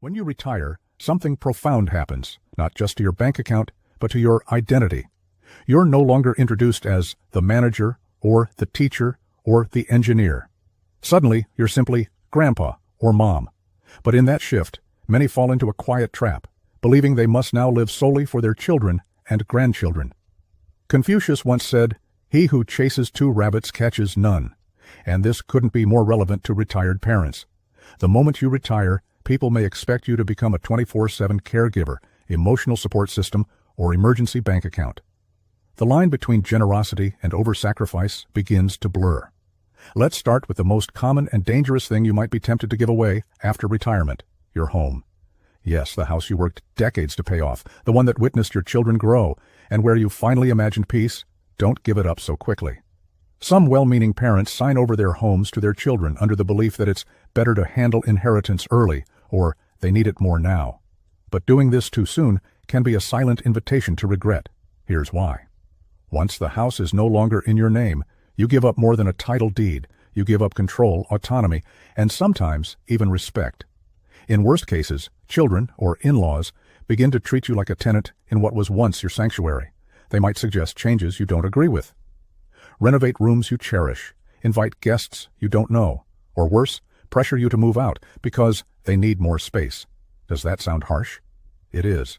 When you retire, something profound happens, not just to your bank account, but to your identity. You're no longer introduced as the manager, or the teacher, or the engineer. Suddenly, you're simply grandpa or mom. But in that shift, many fall into a quiet trap, believing they must now live solely for their children and grandchildren. Confucius once said, "He who chases 2 rabbits catches none," and this couldn't be more relevant to retired parents. The moment you retire, people may expect you to become a 24/7 caregiver, emotional support system, or emergency bank account. The line between generosity and over-sacrifice begins to blur. Let's start with the most common and dangerous thing you might be tempted to give away after retirement: your home. Yes, the house you worked decades to pay off, the one that witnessed your children grow, and where you finally imagined peace. Don't give it up so quickly. Some well-meaning parents sign over their homes to their children under the belief that it's better to handle inheritance early, or they need it more now. But doing this too soon can be a silent invitation to regret. Here's why. Once the house is no longer in your name, you give up more than a title deed. You give up control, autonomy, and sometimes even respect. In worst cases, children, or in-laws, begin to treat you like a tenant in what was once your sanctuary. They might suggest changes you don't agree with. Renovate rooms you cherish, invite guests you don't know, or worse, pressure you to move out because they need more space. Does that sound harsh? It is.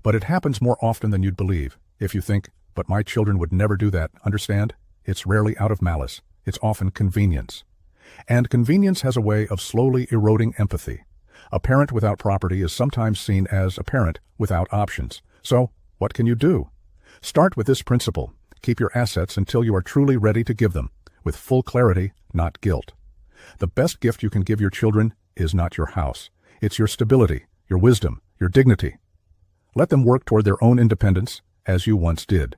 But it happens more often than you'd believe. If you think, "But my children would never do that," understand? It's rarely out of malice. It's often convenience. And convenience has a way of slowly eroding empathy. A parent without property is sometimes seen as a parent without options. So, what can you do? Start with this principle. Keep your assets until you are truly ready to give them, with full clarity, not guilt. The best gift you can give your children is not your house. It's your stability, your wisdom, your dignity. Let them work toward their own independence, as you once did.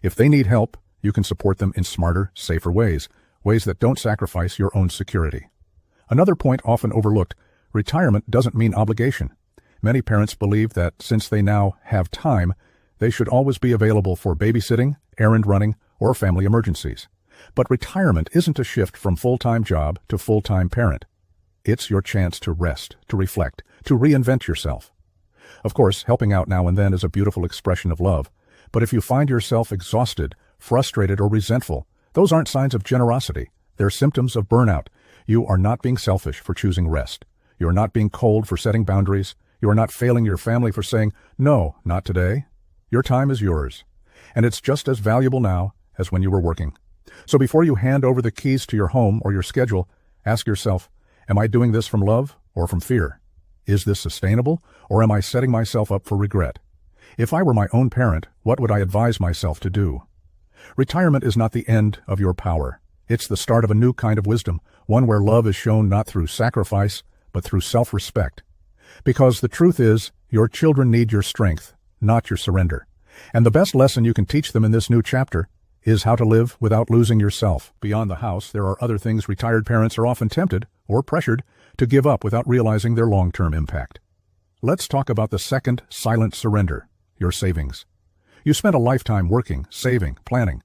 If they need help, you can support them in smarter, safer ways that don't sacrifice your own security. Another point often overlooked: retirement doesn't mean obligation. Many parents believe that since they now have time, they should always be available for babysitting, errand running, or family emergencies. But retirement isn't a shift from full-time job to full-time parent. It's your chance to rest, to reflect, to reinvent yourself. Of course, helping out now and then is a beautiful expression of love, but if you find yourself exhausted, frustrated, or resentful, those aren't signs of generosity. They're symptoms of burnout. You are not being selfish for choosing rest. You are not being cold for setting boundaries. You are not failing your family for saying, "No, not today." Your time is yours, and it's just as valuable now as when you were working. So before you hand over the keys to your home or your schedule, ask yourself, am I doing this from love or from fear? Is this sustainable, or am I setting myself up for regret? If I were my own parent, what would I advise myself to do? Retirement is not the end of your power. It's the start of a new kind of wisdom, one where love is shown not through sacrifice, but through self-respect. Because the truth is, your children need your strength, not your surrender. And the best lesson you can teach them in this new chapter is how to live without losing yourself. Beyond the house, there are other things retired parents are often tempted, or pressured, to give up without realizing their long-term impact. Let's talk about the second silent surrender: your savings. You spent a lifetime working, saving, planning.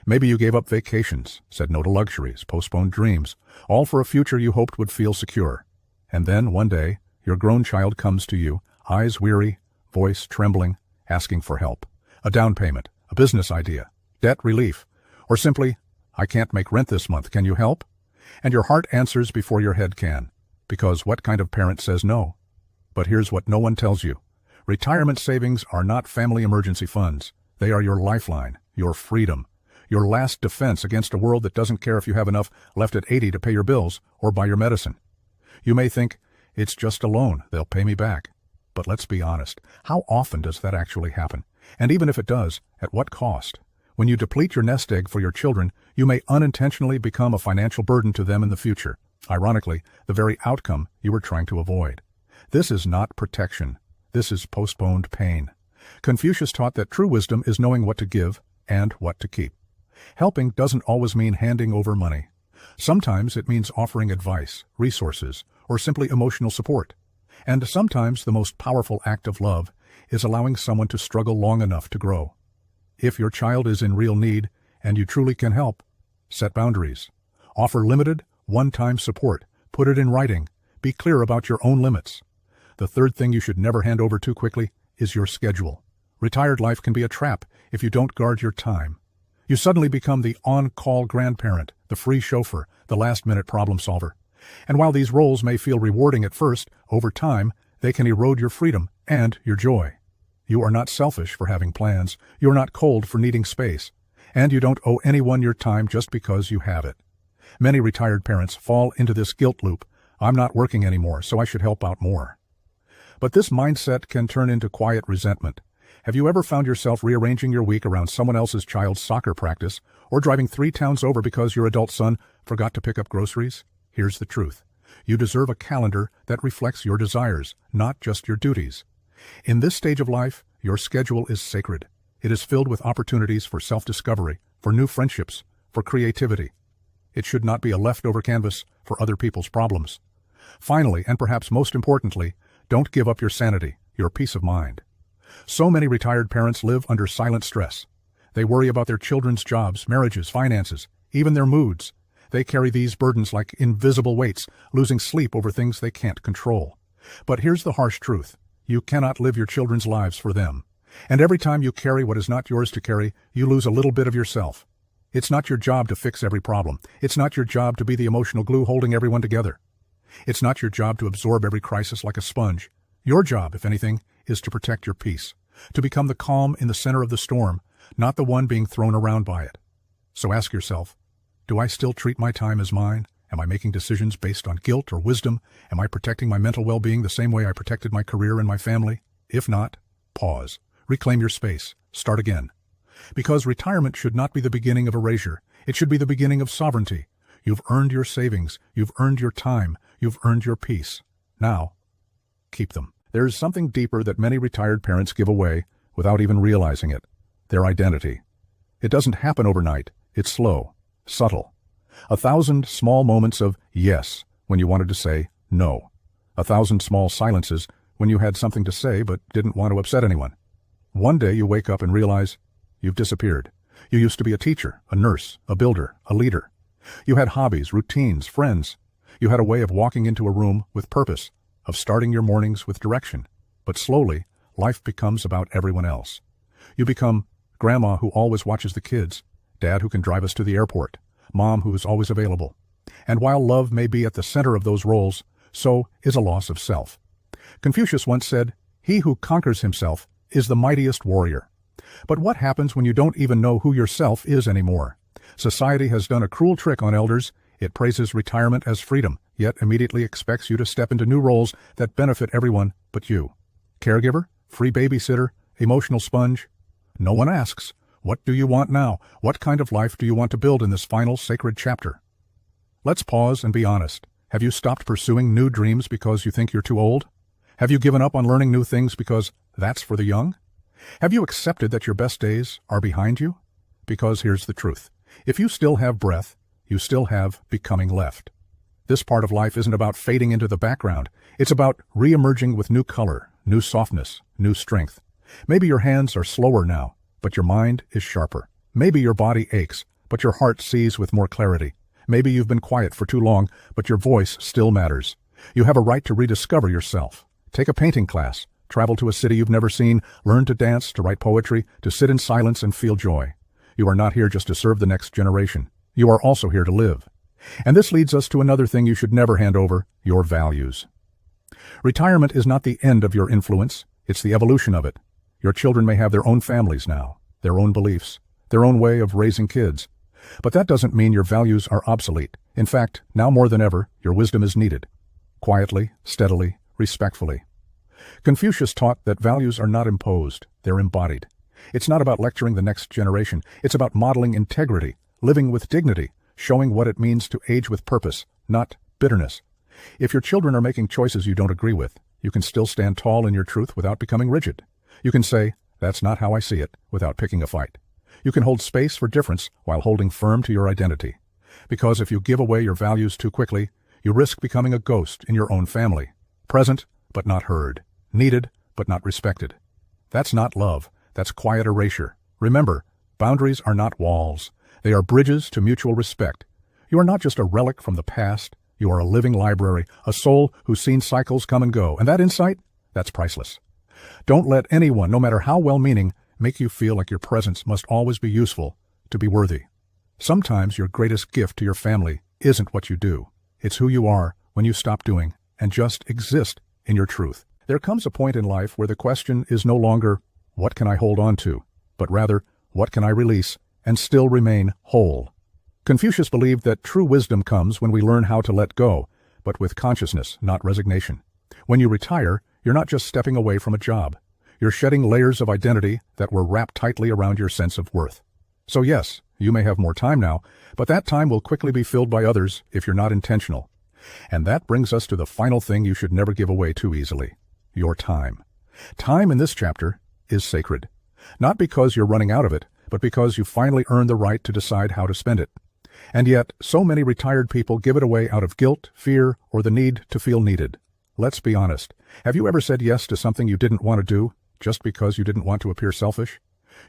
Maybe you gave up vacations, said no to luxuries, postponed dreams, all for a future you hoped would feel secure. And then, one day, your grown child comes to you, eyes weary, voice trembling, asking for help. A down payment, a business idea, debt relief, or simply, "I can't make rent this month, can you help?" And your heart answers before your head can, because what kind of parent says no? But here's what no one tells you. Retirement savings are not family emergency funds. They are your lifeline, your freedom, your last defense against a world that doesn't care if you have enough left at 80 to pay your bills or buy your medicine. You may think, "It's just a loan, they'll pay me back." But let's be honest, how often does that actually happen? And even if it does, at what cost? When you deplete your nest egg for your children, you may unintentionally become a financial burden to them in the future. Ironically, the very outcome you were trying to avoid. This is not protection. This is postponed pain. Confucius taught that true wisdom is knowing what to give and what to keep. Helping doesn't always mean handing over money. Sometimes it means offering advice, resources, or simply emotional support. And sometimes the most powerful act of love is allowing someone to struggle long enough to grow. If your child is in real need and you truly can help, set boundaries. Offer limited, one-time support. Put it in writing. Be clear about your own limits. The third thing you should never hand over too quickly is your schedule. Retired life can be a trap if you don't guard your time. You suddenly become the on-call grandparent, the free chauffeur, the last-minute problem solver. And while these roles may feel rewarding at first, over time, they can erode your freedom and your joy. You are not selfish for having plans. You are not cold for needing space. And you don't owe anyone your time just because you have it. Many retired parents fall into this guilt loop. I'm not working anymore, so I should help out more. But this mindset can turn into quiet resentment. Have you ever found yourself rearranging your week around someone else's child's soccer practice, or driving 3 towns over because your adult son forgot to pick up groceries? Here's the truth. You deserve a calendar that reflects your desires, not just your duties. In this stage of life, your schedule is sacred. It is filled with opportunities for self-discovery, for new friendships, for creativity. It should not be a leftover canvas for other people's problems. Finally, and perhaps most importantly, don't give up your sanity, your peace of mind. So many retired parents live under silent stress. They worry about their children's jobs, marriages, finances, even their moods. They carry these burdens like invisible weights, losing sleep over things they can't control. But here's the harsh truth. You cannot live your children's lives for them. And every time you carry what is not yours to carry, you lose a little bit of yourself. It's not your job to fix every problem. It's not your job to be the emotional glue holding everyone together. It's not your job to absorb every crisis like a sponge. Your job, if anything, is to protect your peace, to become the calm in the center of the storm, not the one being thrown around by it. So ask yourself, do I still treat my time as mine? Am I making decisions based on guilt or wisdom? Am I protecting my mental well-being the same way I protected my career and my family? If not, pause. Reclaim your space. Start again. Because retirement should not be the beginning of erasure. It should be the beginning of sovereignty. You've earned your savings. You've earned your time. You've earned your peace. Now, keep them. There is something deeper that many retired parents give away without even realizing it. Their identity. It doesn't happen overnight. It's slow, subtle. 1,000 small moments of yes when you wanted to say no. 1,000 small silences when you had something to say but didn't want to upset anyone. One day you wake up and realize you've disappeared. You used to be a teacher, a nurse, a builder, a leader. You had hobbies, routines, friends. You had a way of walking into a room with purpose, of starting your mornings with direction. But slowly, life becomes about everyone else. You become grandma who always watches the kids, dad who can drive us to the airport, mom who is always available. And while love may be at the center of those roles, so is a loss of self. Confucius once said, "He who conquers himself is the mightiest warrior." But what happens when you don't even know who yourself is anymore? Society has done a cruel trick on elders. It praises retirement as freedom, yet immediately expects you to step into new roles that benefit everyone but you. Caregiver, free babysitter, emotional sponge. No one asks, what do you want now? What kind of life do you want to build in this final sacred chapter? Let's pause and be honest. Have you stopped pursuing new dreams because you think you're too old? Have you given up on learning new things because that's for the young? Have you accepted that your best days are behind you? Because here's the truth. If you still have breath, you still have becoming left. This part of life isn't about fading into the background. It's about re-emerging with new color, new softness, new strength. Maybe your hands are slower now, but your mind is sharper. Maybe your body aches, but your heart sees with more clarity. Maybe you've been quiet for too long, but your voice still matters. You have a right to rediscover yourself. Take a painting class. Travel to a city you've never seen. Learn to dance, to write poetry, to sit in silence and feel joy. You are not here just to serve the next generation. You are also here to live. And this leads us to another thing you should never hand over, your values. Retirement is not the end of your influence. It's the evolution of it. Your children may have their own families now, their own beliefs, their own way of raising kids. But that doesn't mean your values are obsolete. In fact, now more than ever, your wisdom is needed. Quietly, steadily, respectfully. Confucius taught that values are not imposed, they're embodied. It's not about lecturing the next generation. It's about modeling integrity, living with dignity, showing what it means to age with purpose, not bitterness. If your children are making choices you don't agree with, you can still stand tall in your truth without becoming rigid. You can say, "That's not how I see it," without picking a fight. You can hold space for difference while holding firm to your identity. Because if you give away your values too quickly, you risk becoming a ghost in your own family. Present, but not heard. Needed, but not respected. That's not love. That's quiet erasure. Remember, boundaries are not walls. They are bridges to mutual respect. You are not just a relic from the past. You are a living library, a soul who's seen cycles come and go. And that insight, That's priceless. Don't let anyone, no matter how well-meaning, make you feel like your presence must always be useful to be worthy. Sometimes your greatest gift to your family isn't what you do. It's who you are when you stop doing and just exist in your truth. There comes a point in life where the question is no longer, what can I hold on to? But rather, what can I release and still remain whole? Confucius believed that true wisdom comes when we learn how to let go, but with consciousness, not resignation. When you retire, you're not just stepping away from a job. You're shedding layers of identity that were wrapped tightly around your sense of worth. So yes, you may have more time now, but that time will quickly be filled by others if you're not intentional. And that brings us to the final thing you should never give away too easily: your time. Time in this chapter is sacred. Not because you're running out of it, but because you finally earned the right to decide how to spend it. And yet, so many retired people give it away out of guilt, fear, or the need to feel needed. Let's be honest. Have you ever said yes to something you didn't want to do just because you didn't want to appear selfish?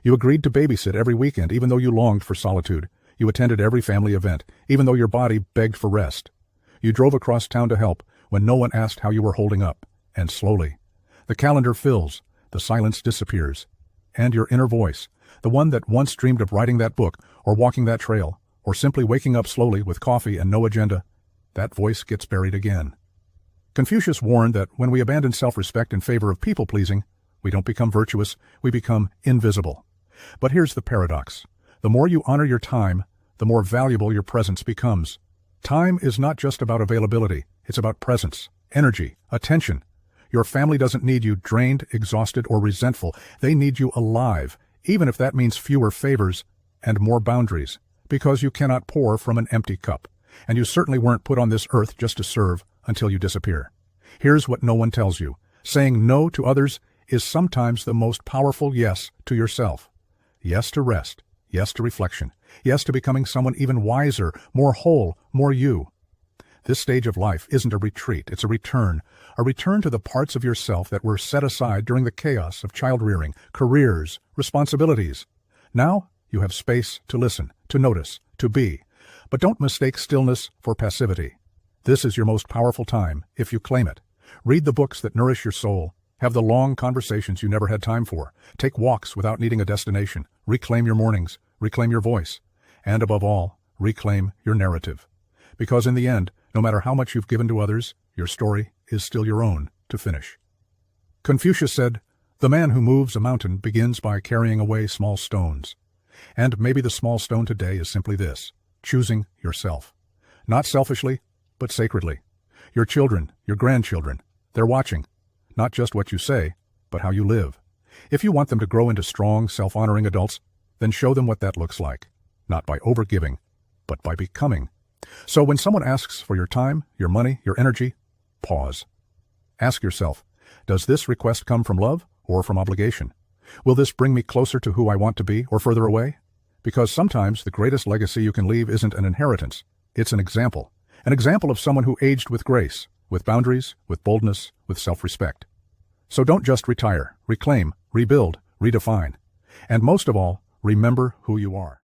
You agreed to babysit every weekend even though you longed for solitude. You attended every family event even though your body begged for rest. You drove across town to help when no one asked how you were holding up. And slowly, the calendar fills, the silence disappears, and your inner voice, the one that once dreamed of writing that book or walking that trail, or simply waking up slowly with coffee and no agenda, that voice gets buried again. Confucius warned that when we abandon self-respect in favor of people-pleasing, we don't become virtuous, we become invisible. But here's the paradox. The more you honor your time, the more valuable your presence becomes. Time is not just about availability, it's about presence, energy, attention. Your family doesn't need you drained, exhausted, or resentful. They need you alive, even if that means fewer favors and more boundaries, because you cannot pour from an empty cup. And you certainly weren't put on this earth just to serve until you disappear. Here's what no one tells you. Saying no to others is sometimes the most powerful yes to yourself. Yes to rest. Yes to reflection. Yes to becoming someone even wiser, more whole, more you. This stage of life isn't a retreat, it's a return to the parts of yourself that were set aside during the chaos of child-rearing, careers, responsibilities. Now you have space to listen, to notice, to be. But don't mistake stillness for passivity. This is your most powerful time, if you claim it. Read the books that nourish your soul. Have the long conversations you never had time for. Take walks without needing a destination. Reclaim your mornings. Reclaim your voice. And above all, reclaim your narrative. Because in the end, no matter how much you've given to others, your story is still your own to finish. Confucius said, "The man who moves a mountain begins by carrying away small stones." And maybe the small stone today is simply this: choosing yourself. Not selfishly, but sacredly. Your children, your grandchildren, they're watching. Not just what you say, but how you live. If you want them to grow into strong, self-honoring adults, then show them what that looks like. Not by overgiving, but by becoming. So when someone asks for your time, your money, your energy, pause. Ask yourself, does this request come from love or from obligation? Will this bring me closer to who I want to be or further away? Because sometimes the greatest legacy you can leave isn't an inheritance, it's an example of someone who aged with grace, with boundaries, with boldness, with self-respect. So don't just retire, reclaim, rebuild, redefine. And most of all, remember who you are.